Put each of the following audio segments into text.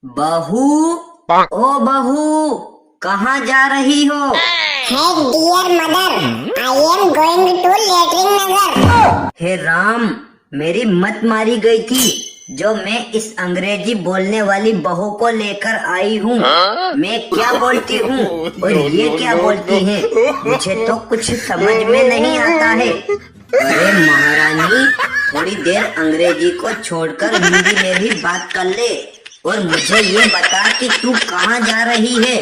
बहू, ओ बहू, कहाँ जा रही हो? है dear mother, I am going to latrine नगर। हे राम, मेरी मत मारी गई थी जो मैं इस अंग्रेजी बोलने वाली बहू को लेकर आई हूँ। मैं क्या बोलती हूँ और ये क्या बोलती है, मुझे तो कुछ समझ में नहीं आता है। अरे महारानी, थोड़ी देर अंग्रेजी को छोड़कर हिंदी में भी बात कर ले और मुझे ये बता कि तू कहाँ जा रही है?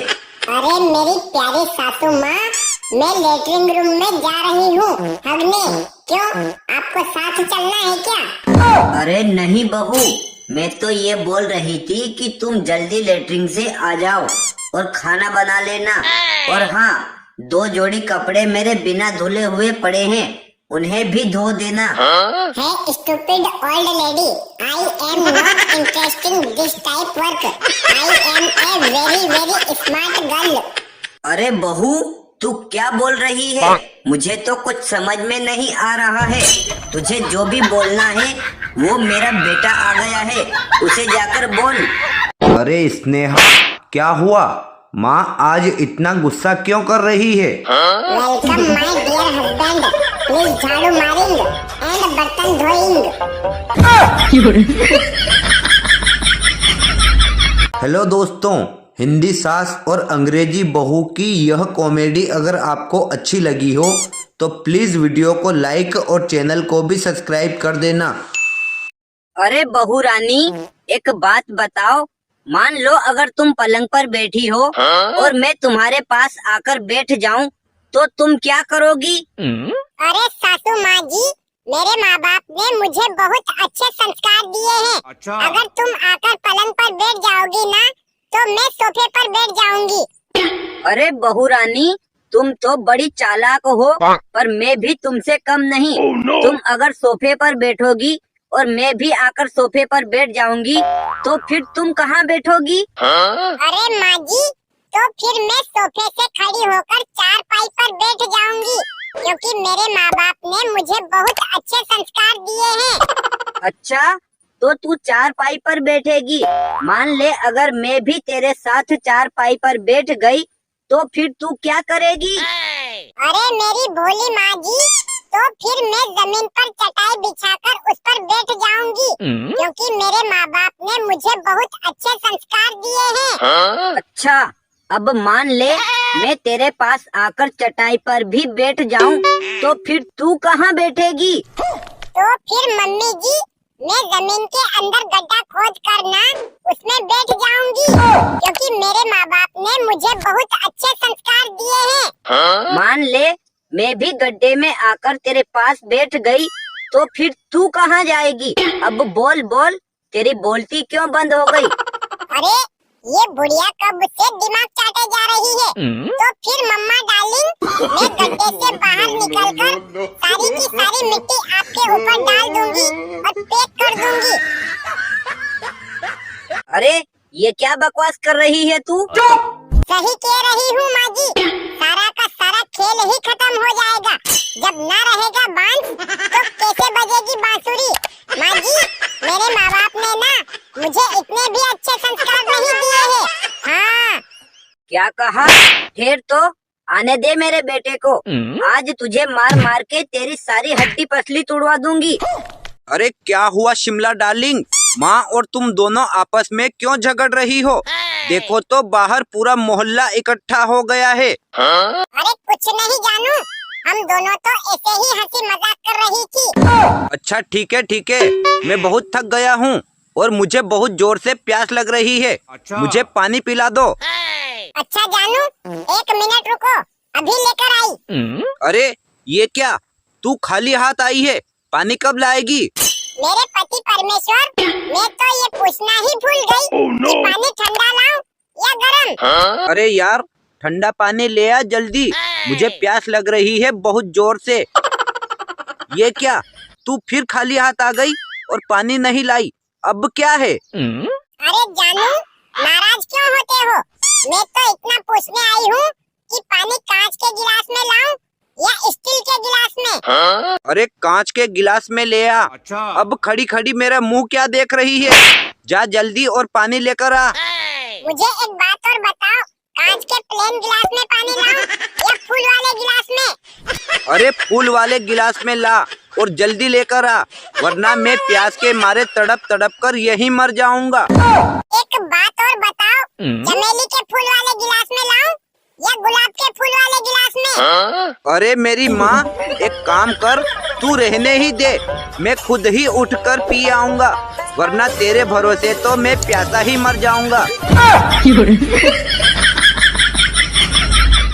अरे मेरी प्यारी सासू माँ, मैं लेटरिन रूम में जा रही हूँ हगने। क्यों, आपको साथ चलना है क्या? अरे नहीं बहू, मैं तो ये बोल रही थी कि तुम जल्दी लेटरिन से आ जाओ और खाना बना लेना। और हाँ, 2 जोड़ी कपड़े मेरे बिना धुले हुए पड़े हैं, उन्हें भी धो देना। है stupid old lady, I am not interested in this type work. I am a very very smart girl. अरे बहू, तू क्या बोल रही है? मुझे तो कुछ समझ में नहीं आ रहा है। तुझे जो भी बोलना है, वो मेरा बेटा आ गया है, उसे जाकर बोल। अरे स्नेहा, क्या हुआ? माँ आज इतना गुस्सा क्यों कर रही है? Welcome my dear husband, please झाड़ू मारिंग एंड बर्तन धोइंग। हेलो दोस्तों, हिंदी सास और अंग्रेजी बहू की यह कॉमेडी अगर आपको अच्छी लगी हो तो प्लीज वीडियो को लाइक और चैनल को भी सब्सक्राइब कर देना। अरे बहू रानी, एक बात बताओ, मान लो अगर तुम पलंग पर बैठी हो और मैं तुम्हारे पास आकर बैठ जाऊं तो तुम क्या करोगी? अरे सासू माँ जी, मेरे माँ बाप ने मुझे बहुत अच्छे संस्कार दिए हैं। अच्छा। अगर तुम आकर पलंग पर बैठ जाओगी ना, तो मैं सोफे पर बैठ जाऊंगी। अरे बहू रानी, तुम तो बड़ी चालाक हो, पर मैं भी तुमसे कम नहीं। तुम अगर सोफे पर बैठोगी और मैं भी आकर सोफे पर बैठ जाऊंगी तो फिर तुम कहाँ बैठोगी? अरे माँ जी, तो फिर मैं सोफे से खड़ी होकर चारपाई पर बैठ जाऊंगी, क्योंकि मेरे माँ बाप ने मुझे बहुत अच्छे संस्कार दिए हैं। अच्छा, तो तू चारपाई पर बैठेगी। मान ले अगर मैं भी तेरे साथ चारपाई पर बैठ गई तो फिर तू क्या करेगी? अरे मेरी भोली माँ जी, तो फिर मैं जमीन पर चटाई बिछाकर उस पर बैठ जाऊंगी, क्योंकि मेरे माँ बाप ने मुझे बहुत अच्छे संस्कार दिए हैं। अच्छा, अब मान ले मैं तेरे पास आकर चटाई पर भी बैठ जाऊं तो फिर तू कहाँ बैठेगी? तो फिर मम्मी जी, मैं जमीन के अंदर गड्ढा खोद कर ना उसमें बैठ जाऊंगी, क्योंकि मेरे माँ बाप ने मुझे बहुत अच्छे संस्कार दिए हैं। मान ले मैं भी गड्ढे में आकर तेरे पास बैठ गई तो फिर तू कहाँ जाएगी? अब बोल बोल, तेरी बोलती क्यों बंद हो गई? अरे ये बुढ़िया कब से दिमाग चाटे जा रही है। तो फिर मम्मा डार्लिंग, मैं गड्ढे से बाहर निकलकर सारी की सारी मिट्टी आपके ऊपर डाल दूंगी और पैक कर दूंगी। अरे ये क्या बकवास कर रही है तू? सही कह रही हूँ माँ जी, सारा का सारा खेल ही खत्म हो जाएगा। जब ना रहेगा बांस तो कैसे बजेगी बांसुरी? माँ जी, मेरे माँ बाप ने ना मुझे इतने भी अच्छे संस्कार नहीं दिए हैं। हाँ। क्या कहा? फिर तो आने दे मेरे बेटे को, आज तुझे मार मार के तेरी सारी हड्डी पसली तोड़वा दूंगी। अरे क्या हुआ शिमला डार्लिंग? माँ और तुम दोनों आपस में क्यों झगड़ रही हो? देखो तो बाहर पूरा मोहल्ला इकट्ठा हो गया है। अरे कुछ नहीं जानू, हम दोनों तो ऐसे ही हंसी मजाक कर रही थी। अच्छा ठीक है, मैं बहुत थक गया हूँ और मुझे बहुत जोर से प्यास लग रही है। अच्छा। मुझे पानी पिला दो। अच्छा जानू, 1 मिनट रुको, अभी लेकर आई। अरे ये क्या, तू खाली हाथ आई है? पानी कब लाएगी? मेरे पति परमेश्वर, मैं तो ये पूछना ही भूल गई कि पानी ठंडा लाऊं या गरम? अरे यार, ठंडा पानी ले आ जल्दी, मुझे प्यास लग रही है बहुत जोर से। ये क्या, तू फिर खाली हाथ आ गई और पानी नहीं लाई, अब क्या है? अरे जानू, नाराज क्यों होते हो? मैं तो इतना पूछने आई हूँ कि पानी कांच के गिलास में लाऊं या स्टील के गिलास में? अरे कांच के गिलास में ले आ। अच्छा। अब खड़ी खड़ी मेरा मुंह क्या देख रही है? जा जल्दी और पानी लेकर आ। मुझे एक बात और बताओ, कांच के प्लेन गिलास में पानी लाऊं या फूल वाले गिलास में? अरे फूल वाले गिलास में ला और जल्दी लेकर आ, वरना मैं प्यास के मारे तड़प तड़प कर यहीं मर जाऊंगा। एक बात और बताओ, चमेली के फूल वाले गिलास में लाऊं या गुलाब के फूल वाले गिलास में? अरे मेरी माँ, एक काम कर, तू रहने ही दे, मैं खुद ही उठकर पी आऊंगा, वरना तेरे भरोसे तो मैं प्यासा ही मर जाऊंगा।